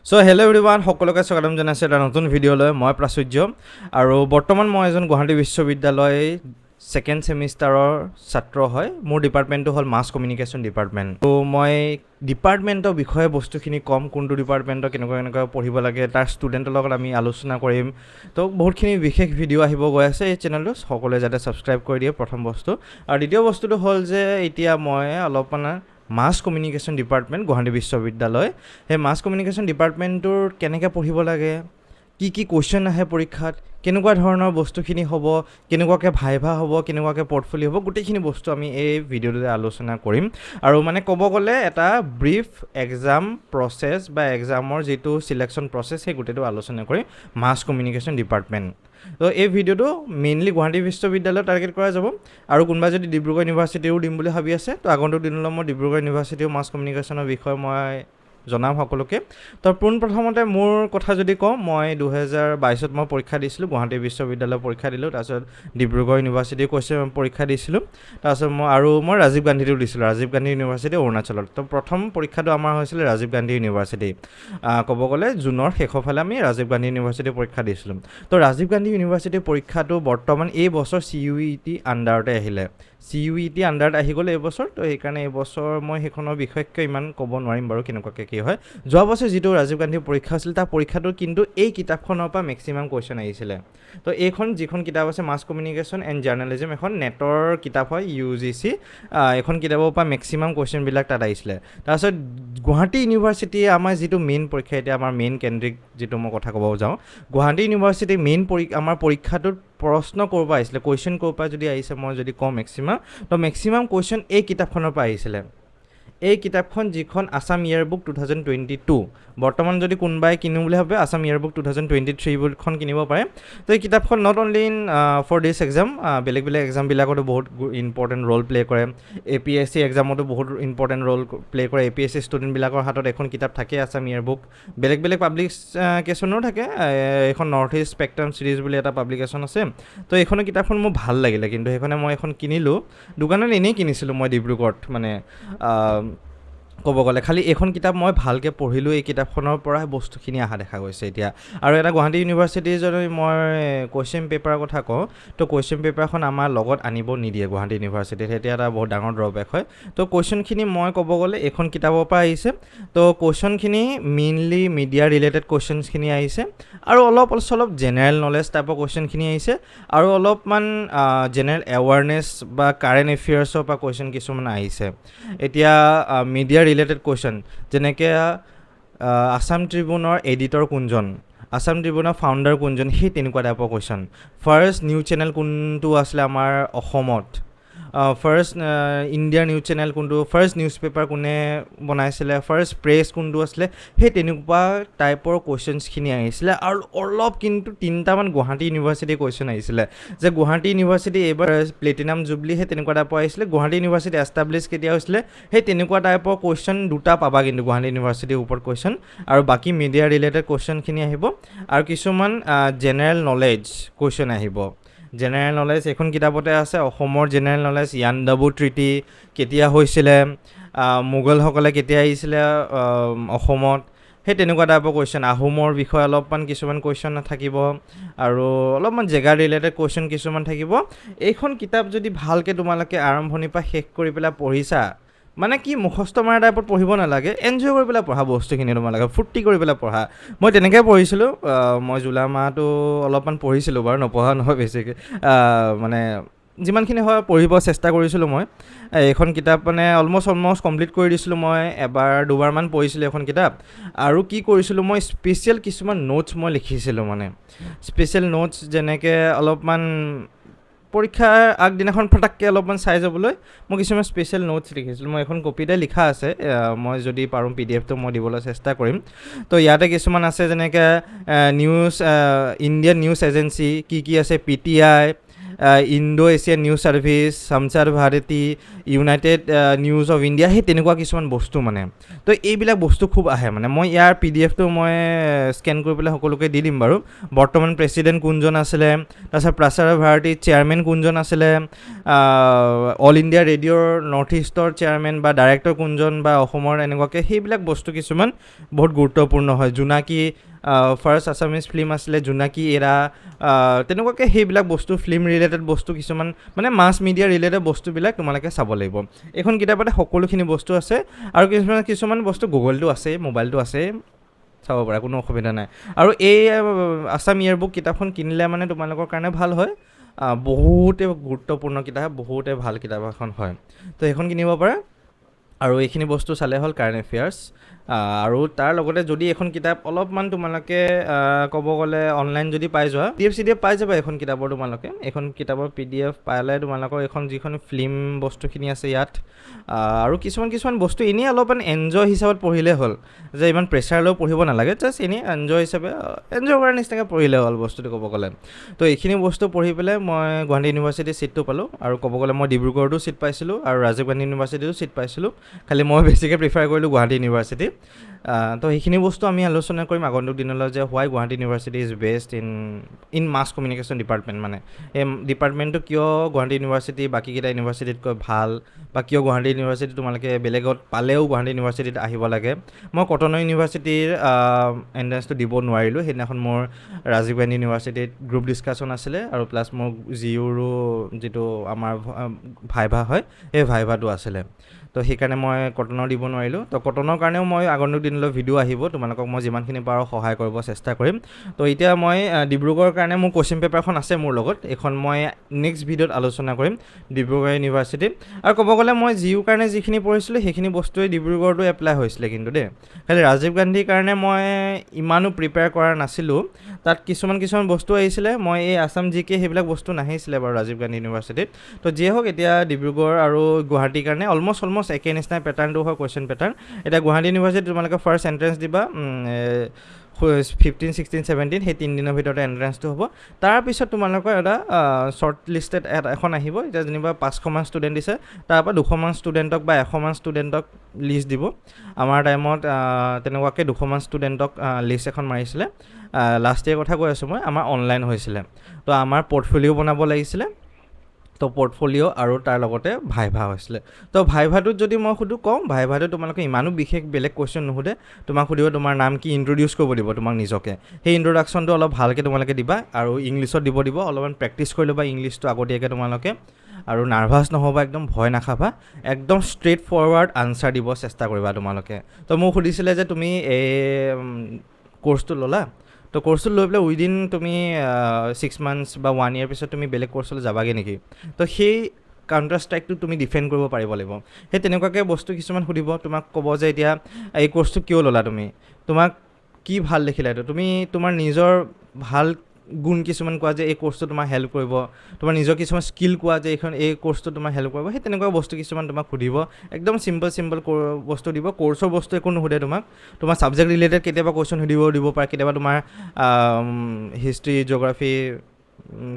So hello' everyone সকলোকে স্বাগতম জনাইছোঁ এটা নতুন ভিডিঅ'লৈ মই প্ৰাচুৰ্য আৰু বৰ্তমান মই এজন গুৱাহাটী বিশ্ববিদ্যালয় ছেকেণ্ড ছেমিষ্টাৰৰ ছাত্ৰ হয় মোৰ ডিপাৰ্টমেণ্টটো হ'ল মাছ কমিউনিকেশ্যন ডিপাৰ্টমেণ্ট তো মই ডিপাৰ্টমেণ্টৰ বিষয়ে বস্তুখিনি ক'ম কোনটো ডিপাৰ্টমেণ্টৰ কেনেকুৱা পঢ়িব লাগে তাৰ ষ্টুডেণ্টৰ লগত আমি আলোচনা কৰিম তো বহুতখিনি বিশেষ ভিডিঅ' আহিব গৈ আছে এই চেনেলটো সকলোৱে যাতে ছাবস্ক্ৰাইব কৰি দিয়ে প্ৰথম বস্তু আৰু দ্বিতীয় বস্তুটো হ'ল যে এতিয়া মই অলপমান মাছ কমিউনিকেশ্যন ডিপাৰ্টমেণ্ট গুৱাহাটী বিশ্ববিদ্যালয় সেই মাছ কমিউনিকেশ্যন ডিপাৰ্টমেণ্টটোৰ কেনেকৈ পঢ়িব লাগে কি কুৱেশ্যন আহে পৰীক্ষাত কেনেকুৱা ধৰণৰ বস্তুখিনি হ'ব কেনেকুৱাকৈ ভাইভা হ'ব কেনেকুৱাকৈ পৰ্টফলিঅ' হ'ব গোটেইখিনি বস্তু আমি এই ভিডিঅ'টোতে আলোচনা কৰিম আৰু মানে ক'ব গ'লে এটা ব্ৰিফ এক্সাম প্ৰচেছ বা এক্সামৰ যিটো চিলেকশ্যন প্ৰচেছ সেই গোটেইটো আলোচনা কৰিম মাছ কমিউনিকেশ্যন ডিপাৰ্টমেণ্ট তো এই ভিডিঅ'টো মেইনলি গুৱাহাটী বিশ্ববিদ্যালয়ত টাৰ্গেট কৰা যাব আৰু কোনোবা যদি ডিব্ৰুগড় ইউনিভাৰ্চিটিও দিম বুলি ভাবি আছে তো আগন্তুক দিনলৈ মই ডিব্ৰুগড় ইউনিভাৰ্চিটিও মাছ কমিউনিকেশ্যনৰ বিষয়ে মই জনাম সকলোকে তো পোনপ্ৰথমতে মোৰ কথা যদি কওঁ মই 2022ত মই পৰীক্ষা দিছিলোঁ গুৱাহাটী বিশ্ববিদ্যালয়ত পৰীক্ষা দিলোঁ তাৰপিছত ডিব্ৰুগড় ইউনিভাৰ্চিটি পৰীক্ষা দিছিলোঁ তাৰপিছত মই ৰাজীৱ গান্ধীতো দিছিলোঁ ৰাজীৱ গান্ধী ইউনিভাৰ্চিটি অৰুণাচলত তো প্ৰথম পৰীক্ষাটো আমাৰ হৈছিলে ৰাজীৱ গান্ধী ইউনিভাৰ্চিটি ক'ব গ'লে জুনৰ শেষৰ ফালে আমি ৰাজীৱ গান্ধী ইউনিভাৰ্চিটি পৰীক্ষা দিছিলোঁ তো ৰাজীৱ গান্ধী ইউনিভাৰ্চিটিৰ পৰীক্ষাটো বৰ্তমান এই বছৰ CUET আণ্ডাৰতে আহিলে CUET আণ্ডাৰত আহি গ'ল এইবছৰ তো সেইকাৰণে এইবছৰ মই সেইখনৰ বিশেষকৈ ইমান ক'ব নোৱাৰিম বাৰু কেনেকুৱাকৈ কি হয় যোৱা বছৰ যিটো ৰাজীৱ গান্ধী পৰীক্ষা আছিল তাৰ পৰীক্ষাটোত কিন্তু এই কিতাপখনৰ পৰা মেক্সিমাম কুৱেশ্যন আহিছিলে তো এইখন যিখন কিতাপ আছে মাছ কমিউনিকেশ্যন এণ্ড জাৰ্নেলিজম এখন নেটৰ কিতাপ হয় UGC এইখন কিতাপৰ পৰা মেক্সিমাম কুৱেশ্যনবিলাক তাত আহিছিলে তাৰপিছত গুৱাহাটী ইউনিভাৰ্চিটিয়ে আমাৰ যিটো মেইন পৰীক্ষা এতিয়া আমাৰ মেইন কেন্দ্ৰিক যিটো মই কথা ক'ব যাওঁ গুৱাহাটী ইউনিভাৰ্চিটিৰ মেইন আমাৰ পৰীক্ষাটোত প্ৰশ্ন ক'ৰ পৰা আহিছিলে কুৱেশ্যন ক'ৰ পৰা যদি আহিছে মই যদি কওঁ মেক্সিমাম কুৱেশ্যন এই কিতাপখনৰ পৰা আহিছিলে এই কিতাপখন যিখন আছাম ইয়েৰবুক 2022 বৰ্তমান যদি কোনোবাই কিনো বুলি ভাবে আছাম ইয়েৰবুক 2023 বুলিখন কিনিব পাৰে তো এই কিতাপখন not only in for this exam বেলেগ এক্সামবিলাকতো বহুত ইম্পৰ্টেণ্ট ৰ'ল প্লে' কৰে APSC এক্সামতো বহুত ইম্পৰ্টেণ্ট ৰ'ল প্লে' কৰে APSC ষ্টুডেণ্টবিলাকৰ হাতত এখন কিতাপ থাকে আছাম ইয়েৰবুক বেলেগ পাব্লিকেশ্যনো থাকে এখন নৰ্থ ইষ্ট স্পেক্ট্ৰাম ছিৰিজ বুলি এটা পাব্লিকেশ্যন আছে তো এইখনৰ কিতাপখন মোৰ ভাল লাগিলে কিন্তু সেইখনে মই এখন কিনিলোঁ দোকানত এনেই কিনিছিলোঁ মই ডিব্ৰুগড়ত মানে ক'ব গ'লে খালি এইখন কিতাপ মই ভালকৈ পঢ়িলোঁ এই কিতাপখনৰ পৰা বস্তুখিনি অহা দেখা গৈছে এতিয়া আৰু এটা গুৱাহাটী ইউনিভাৰ্চিটিৰ যদি মই কুৱেশ্যন পেপাৰৰ কথা কওঁ তো কুৱেশ্যন পেপাৰখন আমাৰ লগত আনিব নিদিয়ে গুৱাহাটী ইউনিভাৰ্চিটিত সেইটো এটা বহুত ডাঙৰ ড্ৰবেক হয় তো কুৱেশ্যনখিনি মই ক'ব গ'লে এইখন কিতাপৰ পৰা আহিছে তো কুৱেশ্যনখিনি মেইনলি মিডিয়া ৰিলেটেড কুৱেশ্যনছখিনি আহিছে আৰু অলপ জেনেৰেল নলেজ টাইপৰ কুৱেশ্যনখিনি আহিছে আৰু অলপমান জেনেৰেল এৱাৰনেছ বা কাৰেণ্ট এফেয়াৰ্ছৰ পৰা কুৱেশ্যন কিছুমান আহিছে এতিয়া মিডিয়া ৰিলেটেড কুৱেশ্যন যেনেকৈ আছাম ট্ৰিবিউনৰ এডিটৰ কোনজন আছাম ট্ৰিবিউনৰ ফাউণ্ডাৰ কোনজন সেই তেনেকুৱা টাইপৰ কুৱেশ্যন ফাৰ্ষ্ট নিউজ চেনেল কোনটো আছিলে আমাৰ অসমত ফাৰ্ষ্ট ইণ্ডিয়াৰ নিউজ চেনেল কোনটো ফাৰ্ষ্ট নিউজ পেপাৰ কোনে বনাইছিলে ফাৰ্ষ্ট প্ৰেছ কোনটো আছিলে সেই তেনেকুৱা টাইপৰ কুৱেশ্যনছখিনি আহিছিলে আৰু অলপ কিন্তু 3টামান গুৱাহাটী ইউনিভাৰ্চিটিৰ কুৱেশ্যন আহিছিলে যে গুৱাহাটী ইউনিভাৰ্চিটি এইবাৰ প্লেটিনাম জুবলি সেই তেনেকুৱা টাইপৰ আহিছিলে গুৱাহাটী ইউনিভাৰ্চিটি এষ্টাব্লিছ কেতিয়া হৈছিলে সেই তেনেকুৱা টাইপৰ কুৱেশ্যন দুটা পাবা কিন্তু গুৱাহাটী ইউনিভাৰ্চিটিৰ ওপৰত কুৱেশ্যন আৰু বাকী মিডিয়া ৰিলেটেড কুৱেশ্যনখিনি আহিব আৰু কিছুমান জেনেৰেল নলেজ কুৱেশ্যন আহিব জেনেৰেল নলেজ এখন কিতাপতে আছে অসমৰ জেনেৰেল নলেজ ইয়াণ্ডাবু ট্ৰিটি কেতিয়া হৈছিলে মোগলসকলে কেতিয়া আহিছিলে অসমত সেই তেনেকুৱা টাইপৰ কুৱেশ্যন আহোমৰ বিষয়ে অলপমান কিছুমান কুৱেশ্যন থাকিব আৰু অলপমান জেগা ৰিলেটেড কুৱেশ্যন কিছুমান থাকিব এইখন কিতাপ যদি ভালকৈ তোমালোকে আৰম্ভণিৰ পৰা শেষ কৰি পেলাই পঢ়িছা মানে কি মুখস্থ মাৰা টাইপত পঢ়িব নালাগে এনজয় কৰি পেলাই পঢ়া বস্তুখিনি তোমালোকে ফূৰ্তি কৰি পেলাই পঢ়া মই তেনেকৈ পঢ়িছিলোঁ মই জুলাই মাহটো অলপমান পঢ়িছিলোঁ বাৰু নপঢ়া নহয় বেছিকৈ মানে যিমানখিনি হয় পঢ়িব চেষ্টা কৰিছিলোঁ মই এইখন কিতাপ মানে অলমষ্ট কমপ্লিট কৰি দিছিলোঁ মই এবাৰ দুবাৰমান পঢ়িছিলোঁ এখন কিতাপ আৰু কি কৰিছিলোঁ মই স্পেচিয়েল কিছুমান নোটছ মই লিখিছিলোঁ মানে স্পেচিয়েল নোটছ যেনেকৈ অলপমান পৰীক্ষাৰ আগদিনাখন ফটাককৈ অলপমান চাই যাবলৈ মই কিছুমান স্পেচিয়েল নোটছ লিখিছিলোঁ মই এখন কপিতে লিখা আছে মই যদি পাৰোঁ PDF-টো মই দিবলৈ চেষ্টা কৰিম তো ইয়াতে কিছুমান আছে যেনেকৈ ইণ্ডিয়ান নিউজ এজেঞ্চি কি আছে PTI Indo Asian news service, Samachar Bharati, United News of India, সেই তেনেকুৱা কিছুমান বস্তু মানে। তো এইবিলাক বস্তু খুব আহে মানে। মই ইয়াৰ PDF-টো মই স্কেন কৰি পেলাই সকলোকে দি দিম বাৰু। বৰ্তমান প্ৰেছিডেণ্ট কোনজন আছিলে, তাৰপিছত প্ৰচাৰ ভাৰতীৰ চেয়াৰমেন কোনজন আছিলে, অল ইণ্ডিয়া ৰেডিঅ'ৰ নৰ্থ ইষ্টৰ চেয়াৰমেন বা ডাইৰেক্টৰ কোনজন, বা অসমৰ এনেকুৱাকৈ সেইবিলাক বস্তু কিছুমান বহুত গুৰুত্বপূৰ্ণ হয়। জোনাকী ফাৰ্ষ্ট আছামিজ ফিল্ম আছিলে, জোনাকী এৰা, তেনেকুৱাকৈ সেইবিলাক বস্তু ফিল্ম ৰিলেটেড বস্তু কিছুমান মানে মাছ মিডিয়া ৰিলেটেড বস্তুবিলাক তোমালোকে চাব লাগিব। এইখন কিতাপতে সকলোখিনি বস্তু আছে, আৰু কিছুমান বস্তু গুগলটো আছে, মোবাইলটো আছে, চাব পাৰা, কোনো অসুবিধা নাই। আৰু এই আছাম ইয়েৰ বুক কিতাপখন কিনিলে মানে তোমালোকৰ কাৰণে ভাল হয়। বহুতে গুৰুত্বপূৰ্ণ কিতাপ, বহুতে ভাল কিতাপ এখন হয়। তো সেইখন কিনিব পাৰা। আৰু এইখিনি বস্তু চালে হ'ল কাৰেণ্ট এফেয়াৰ্ছ। আৰু তাৰ লগতে যদি এখন কিতাপ অলপমান তোমালোকে ক'ব গ'লে অনলাইন যদি পাই যোৱা, PDF পাই যাবা এখন কিতাপৰ তোমালোকে। এখন কিতাপৰ PDF পালে তোমালোকৰ এখন যিখন ফিল্ম বস্তুখিনি আছে ইয়াত, আৰু কিছুমান বস্তু এনেই অলপমান এনজয় হিচাপত পঢ়িলে হ'ল, যে ইমান প্ৰেছাৰ লৈ পঢ়িব নালাগে, জাষ্ট এনেই এনজয় হিচাপে এনজয় কৰাৰ নিচিনাকৈ পঢ়িলে হ'ল বস্তুটো ক'ব গ'লে। তো এইখিনি বস্তু পঢ়ি পেলাই মই গুৱাহাটী ইউনিভাৰ্চিটিৰ ছিটটো পালোঁ। আৰু ক'ব গ'লে মই ডিব্ৰুগড়তো ছিট পাইছিলোঁ আৰু ৰাজীৱ গান্ধী ইউনিভাৰ্চিটিতো ছিট পাইছিলোঁ। খালি মই বেছিকৈ প্ৰিফাৰ কৰিলোঁ গুৱাহাটী ইউনিভাৰ্চিটি। তো সেইখিনি বস্তু আমি আলোচনা কৰিম আগন্তুক দিনলৈ, যে why Guwahati university is best in mass communication department. মানে এই ডিপাৰ্টমেণ্টটো কিয় গুৱাহাটী ইউনিভাৰ্চিটি বাকীকেইটা ইউনিভাৰ্চিটিতকৈ ভাল, বা কিয় গুৱাহাটী ইউনিভাৰ্চিটি তোমালোকে বেলেগত পালেও গুৱাহাটী ইউনিভাৰ্চিটিত আহিব লাগে। মই কটনৰ ইউনিভাৰ্চিটিৰ এণ্ট্ৰেঞ্চটো দিব নোৱাৰিলোঁ। সেইদিনাখন মোৰ ৰাজীৱ গান্ধী ইউনিভাৰ্চিটিত গ্ৰুপ ডিছকাশ্যন আছিলে, আৰু প্লাছ মোৰ জিউৰো যিটো আমাৰ ভাইভা হয়, সেই ভাইভাটো আছিলে। তো সেইকাৰণে মই কটনৰ দিব নোৱাৰিলোঁ। তো কটনৰ কাৰণেও মই আগন্তুক দিনলৈ ভিডিঅ' আহিব, তোমালোকক মই যিমানখিনি পাৰোঁ সহায় কৰিব চেষ্টা কৰিম। তো এতিয়া মই ডিব্ৰুগড়ৰ কাৰণে মোৰ কুৱেশ্যন পেপাৰখন আছে মোৰ লগত, এইখন মই নেক্সট ভিডিঅ'ত আলোচনা কৰিম, ডিব্ৰুগড় ইউনিভাৰ্চিটি। আৰু ক'ব গ'লে মই জিউৰ কাৰণে যিখিনি পঢ়িছিলোঁ সেইখিনি বস্তুৱেই ডিব্ৰুগড়তো এপ্লাই হৈছিলে কিন্তু দেই। খালি ৰাজীৱ গান্ধীৰ কাৰণে মই ইমানো প্ৰিপেয়াৰ কৰা নাছিলোঁ। তাত কিছুমান বস্তু আহিছিলে, মই এই আছাম GK সেইবিলাক বস্তু নাহিছিলে বাৰু ৰাজীৱ গান্ধী ইউনিভাৰ্চিটিত। তো যিয়ে হওক, এতিয়া ডিব্ৰুগড় আৰু গুৱাহাটীৰ কাৰণে অলমষ্ট একে নিচিনা পেটাৰ্ণটো হয় কুৱেশ্যন পেটাৰ্ণ। এতিয়া গুৱাহাটী ইউনিভাৰ্চিটিত তোমালোকে ফাৰ্ষ্ট এণ্ট্ৰেঞ্চ দিবা 15, 16, 17, সেই 3 দিনৰ ভিতৰতে এণ্ট্ৰেঞ্চটো হ'ব। তাৰপিছত তোমালোকৰ এটা শ্বৰ্ট লিষ্টেড এখন আহিব। এতিয়া যেনিবা 500মান ষ্টুডেণ্ট দিছে, তাৰপৰা 200মান ষ্টুডেণ্টক বা 100মান ষ্টুডেণ্টক লিষ্ট দিব। আমাৰ টাইমত তেনেকুৱাকৈ 200মান ষ্টুডেণ্টক লিষ্ট এখন মাৰিছিলে। লাষ্ট ইয়েৰ কথা কৈ আছোঁ মই, আমাৰ অনলাইন হৈছিলে। তো আমাৰ পৰ্টফলিঅ' বনাব লাগিছিলে। তো পৰ্টফলিঅ' আৰু তাৰ লগতে ভাইভা হৈছিলে। তো ভাইভাটোত যদি মই কওঁ, ভাইভাটো তোমালোকে ইমানো বিশেষ বেলেগ কুৱেশ্যন নুসুধে। তোমাক সুধিব তোমাৰ নাম কি, ইণ্ট্ৰডিউচ কৰিব দিব তোমাক নিজকে। সেই ইণ্ট্ৰডাকশ্যনটো অলপ ভালকৈ তোমালোকে দিবা, আৰু ইংলিছত দিব অলপমান প্ৰেক্টিচ কৰি ল'বা ইংলিছটো আগতীয়াকৈ তোমালোকে। আৰু নাৰ্ভাছ নহ'বা, একদম ভয় নাখাবা, একদম ষ্ট্ৰেইট ফৰৱাৰ্ড আনচাৰ দিব চেষ্টা কৰিবা তোমালোকে। তো মোক সুধিছিলে যে তুমি এই কোৰ্চটো ল'লা, তো কোৰ্চটো লৈ পেলাই উইদিন তুমি 6 মান্থছ বা 1 year পিছত তুমি বেলেগ কোৰ্চলৈ যাবাগৈ নেকি? তো সেই কাউণ্টাৰ ষ্ট্ৰাইকটো তুমি ডিফেণ্ড কৰিব পাৰিব লাগিব। সেই তেনেকুৱাকৈ বস্তু কিছুমান সুধিব, তোমাক ক'ব যে এতিয়া এই কোৰ্চটো কিয় ল'লা, তোমাক কি ভাল দেখিলা, এইটো তুমি তোমাৰ নিজৰ ভাল গুণ কিছুমান কোৱা যে এই কোৰ্চটো তোমাক হেল্প কৰিব, তোমাৰ নিজৰ কিছুমান স্কিল কোৱা যে এই কোৰ্চটো তোমাক হেল্প কৰিব। সেই তেনেকুৱা বস্তু কিছুমান তোমাক সুধিব, একদম চিম্পল বস্তু দিব। কোৰ্চৰ বস্তু একো নুসুধে তোমাক, তোমাৰ ছাবজেক্ট ৰিলেটেড কেতিয়াবা কুৱেশ্যন দিব পাৰে, কেতিয়াবা তোমাৰ হিষ্ট্ৰী, জিঅ'গ্ৰাফী,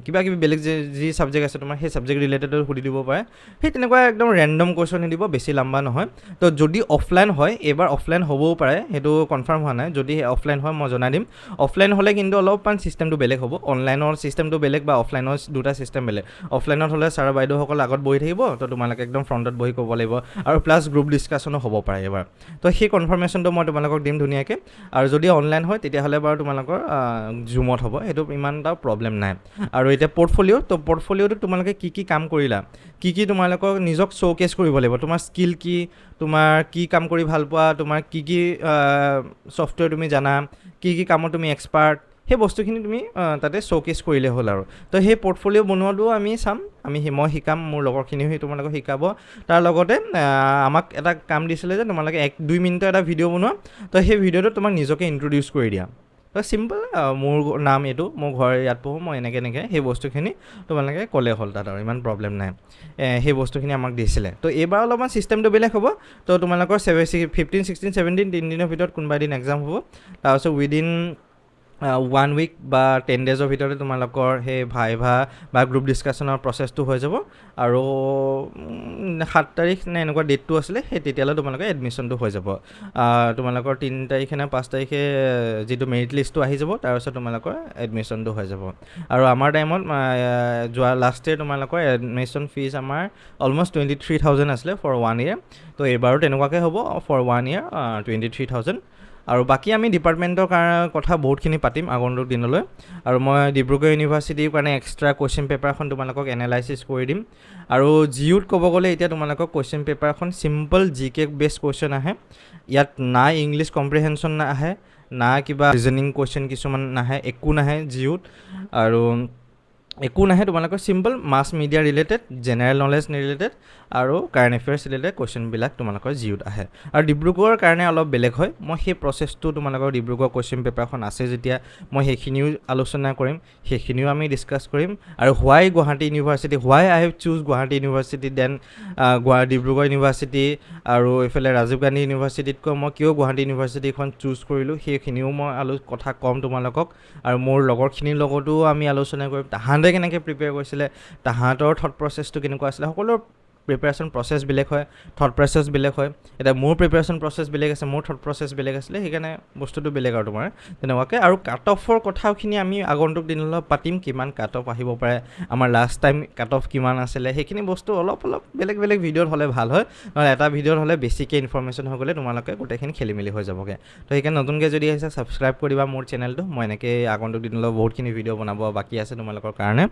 কিবা কিবি বেলেগ যি ছাবজেক্ট আছে তোমাৰ, সেই ছাবজেক্ট ৰিলেটেডো সুধি দিব পাৰে। সেই তেনেকুৱা একদম ৰেণ্ডম কুৱেশ্যন দিব, বেছি লম্বা নহয়। তো যদি অফলাইন হয়, এইবাৰ অফলাইন হ'বও পাৰে, সেইটো কনফাৰ্ম হোৱা নাই। যদি অফলাইন হয় মই জনাই দিম। অফলাইন হ'লে কিন্তু অলপমান ছিষ্টেমটো বেলেগ হ'ব। অনলাইনৰ ছিষ্টেমটো বেলেগ বা অফলাইনৰ দুটা ছিষ্টেম বেলেগ। অফলাইনত হ'লে ছাৰ বাইদেউসকল আগত বহি থাকিব, তো তোমালোকে একদম ফ্ৰণ্টত বহি ক'ব লাগিব, আৰু প্লাছ গ্ৰুপ ডিছকাশ্যনো হ'ব পাৰে এইবাৰ। তো সেই কনফাৰ্মেশ্যনটো মই তোমালোকক দিম ধুনীয়াকৈ। আৰু যদি অনলাইন হয় তেতিয়াহ'লে বাৰু তোমালোকৰ জুমত হ'ব, সেইটো ইমান এটা প্ৰব্লেম নাই। আৰু এতিয়া পৰ্টফলিঅ'টো তোমালোকে কি কাম কৰিলা, কি তোমালোকক নিজক শ্ব'কেছ কৰিব লাগিব, তোমাৰ স্কিল কি, তোমাৰ কি কাম কৰি ভাল পোৱা, তোমাৰ কি ছফ্টৱেৰ তুমি জানা, কি কামত তুমি এক্সপাৰ্ট, সেই বস্তুখিনি তুমি তাতে শ্ব'কেছ কৰিলে হ'ল আৰু। তো সেই পৰ্টফলিঅ' বনোৱাটোও আমি চাম, মই শিকাম, মোৰ লগৰখিনিও তোমালোকক শিকাব। তাৰ লগতে আমাক এটা কাম দিছিলে যে তোমালোকে 1-2 মিনিটৰ এটা ভিডিঅ' বনোৱা। তো সেই ভিডিঅ'টোত তোমাক নিজকে ইণ্ট্ৰডিউচ কৰি দিয়া। তো চিম্পল, মোৰ নাম এইটো, মোৰ ঘৰ ইয়াত পঢ়োঁ, মই এনেকৈ সেই বস্তুখিনি তোমালোকে ক'লে হ'ল তাত, আৰু ইমান প্ৰব্লেম নাই। সেই বস্তুখিনি আমাক দিছিলে। তো এইবাৰ অলপমান ছিষ্টেমটো বেলেগ হ'ব। তো তোমালোকৰ 15, 16, 17 3 দিনৰ ভিতৰত কোনোবা এদিন এক্সাম হ'ব। তাৰপিছত উইদিন 1 উইক বা 10 ডেজৰ ভিতৰতে তোমালোকৰ সেই ভাইভা বা গ্ৰুপ ডিছকাশ্যনৰ প্ৰচেছটো হৈ যাব আৰু 7 তাৰিখ নে এনেকুৱা ডেটটো আছিলে সেই তেতিয়ালৈ তোমালোকে এডমিশ্যনটো হৈ যাব তোমালোকৰ 3 তাৰিখে নে 5 তাৰিখে যিটো মেৰিট লিষ্টটো আহি যাব তাৰপিছত তোমালোকৰ এডমিশ্যনটো হৈ যাব আৰু আমাৰ টাইমত যোৱা লাষ্ট ইয়েৰ তোমালোকৰ এডমিশ্যন ফিজ আমাৰ অলম'ষ্ট 23,000 আছিলে ফৰ 1 ইয়েৰ তো এইবাৰো তেনেকুৱাকৈ হ'ব ফৰ 1 ইয়েৰ 23,000 আৰু বাকী আমি ডিপাৰ্টমেণ্টৰ কথা বহুতখিনি পাতিম আগন্তুক দিনলৈ আৰু মই ডিব্ৰুগড় ইউনিভাৰ্চিটিৰ কাৰণে এক্সট্ৰা কুৱেশ্যন পেপাৰখন তোমালোকক এনালাইচিছ কৰি দিম আৰু জিউত ক'ব গ'লে এতিয়া তোমালোকক কুৱেশ্যন পেপাৰখন চিম্পল জিকে বেছ কুৱেশ্যন আহে ইয়াত না ইংলিছ কম্প্ৰিহেনশ্যন নাহে না কিবা ৰিজনিং কুৱেশ্যন কিছুমান নাহে একো নাহে জিউত আৰু একো নাহে তোমালোকৰ simple mass media related general knowledge related আৰু কাৰেণ্ট এফেয়াৰ্ছ ৰিলেটেড কুৱেশ্যনবিলাক তোমালোকৰ জিউত আহে আৰু ডিব্ৰুগড়ৰ কাৰণে অলপ বেলেগ হয় মই সেই প্ৰচেছটো তোমালোকৰ ডিব্ৰুগড় কুৱেশ্যন পেপাৰখন আছে যেতিয়া মই সেইখিনিও আলোচনা কৰিম সেইখিনিও আমি ডিছকাছ কৰিম আৰু why Guwahati university why I have choose Guwahati university then Dibrugarh university আৰু এইফালে ৰাজীৱ গান্ধী ইউনিভাৰ্চিটিতকৈ মই কিয় গুৱাহাটী ইউনিভাৰ্চিটিখন চুজ কৰিলোঁ সেইখিনিও মই কথা ক'ম তোমালোকক আৰু মোৰ লগৰখিনিৰ লগতো আমি আলোচনা কৰিম তাহাঁতে কেনেকৈ প্ৰিপেয়াৰ কৰিছিলে তাহাঁতৰ থট প্ৰচেছটো কেনেকুৱা আছিলে সকলো প্ৰিপেৰেশ্যন প্ৰচেছ বেলেগ হয় থট প্ৰচেছ বেলেগ হয় এতিয়া মোৰ প্ৰিপেৰেশ্যন প্ৰচেছ বেলেগ আছে মোৰ থট প্ৰচেছ বেলেগ আছিলে সেইকাৰণে বস্তুটো বেলেগ আৰু তোমাৰ তেনেকুৱাকৈ আৰু কাট অফৰ কথাখিনি আমি আগন্তুক দিনলৈ পাতিম কিমান কাট অফ আহিব পাৰে আমাৰ লাষ্ট টাইম কাট অফ কিমান আছিলে সেইখিনি বস্তু অলপ বেলেগ বেলেগ ভিডিঅ'ত হ'লে ভাল হয় নহ'লে এটা ভিডিঅ'ত হ'লে বেছিকৈ ইনফৰমেশ্যন হৈ গ'লে তোমালোকে গোটেইখিনি খেলি মেলি হৈ যাবগৈ তো সেইকাৰণে নতুনকৈ যদি আহিছে ছাবস্ক্ৰাইব কৰিবা মোৰ চেনেলটো মই এনেকৈ আগন্তুক দিনলৈ বহুতখিনি ভিডিঅ' বনাব বাকী আছে তোমালোকৰ কাৰণে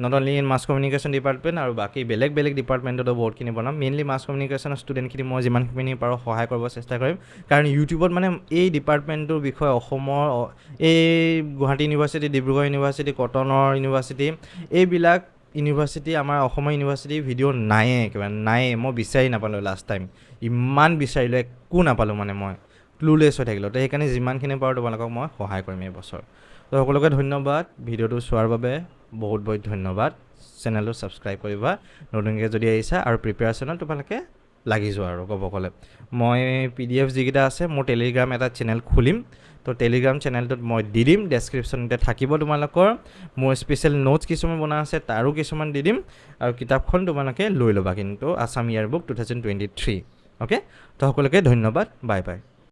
not only in mass communication department আৰু বাকী বেলেগ ডিপাৰ্টমেণ্টতো বহুতখিনি বনাম মেইনলি মাছ কমিউনিকেশ্যনৰ ষ্টুডেণ্টখিনি মই যিমানখিনি পাৰোঁ সহায় কৰিব চেষ্টা কৰিম কাৰণ ইউটিউবত মানে এই ডিপাৰ্টমেণ্টটোৰ বিষয়ে অসমৰ এই গুৱাহাটী ইউনিভাৰ্চিটি ডিব্ৰুগড় ইউনিভাৰ্চিটি কটনৰ ইউনিভাৰ্চিটি এইবিলাক ইউনিভাৰ্চিটি আমাৰ অসমৰ ইউনিভাৰ্চিটি ভিডিঅ' নায়ে একেবাৰে নায়ে মই বিচাৰি নাপালোঁ লাষ্ট টাইম ইমান বিচাৰিলোঁ একো নাপালোঁ মানে মই ক্লুলেছ হৈ থাকিলোঁ তো সেইকাৰণে যিমানখিনি পাৰোঁ তোমালোকক মই সহায় কৰিম এই বছৰ তো সকলোকে ধন্যবাদ ভিডিঅ'টো চোৱাৰ বাবে বহুত ধন্যবাদ চেনেলটো ছাবস্ক্ৰাইব কৰিবা নতুনকৈ যদি আহিছা আৰু প্ৰিপেৰেশ্যনত তোমালোকে লাগি যোৱা আৰু ক'ব গ'লে মই PDF যিকেইটা আছে মোৰ টেলিগ্ৰাম এটা চেনেল খুলিম তো টেলিগ্ৰাম চেনেলটোত মই দি দিম ডেছক্ৰিপশ্যনতে থাকিব তোমালোকৰ মোৰ স্পেচিয়েল নোটছ কিছুমান বনোৱা আছে তাৰো কিছুমান দি দিম আৰু কিতাপখন তোমালোকে লৈ ল'বা কিন্তু আছাম ইয়াৰ বুক 2023 অ'কে তো সকলোকে ধন্যবাদ বাই বাই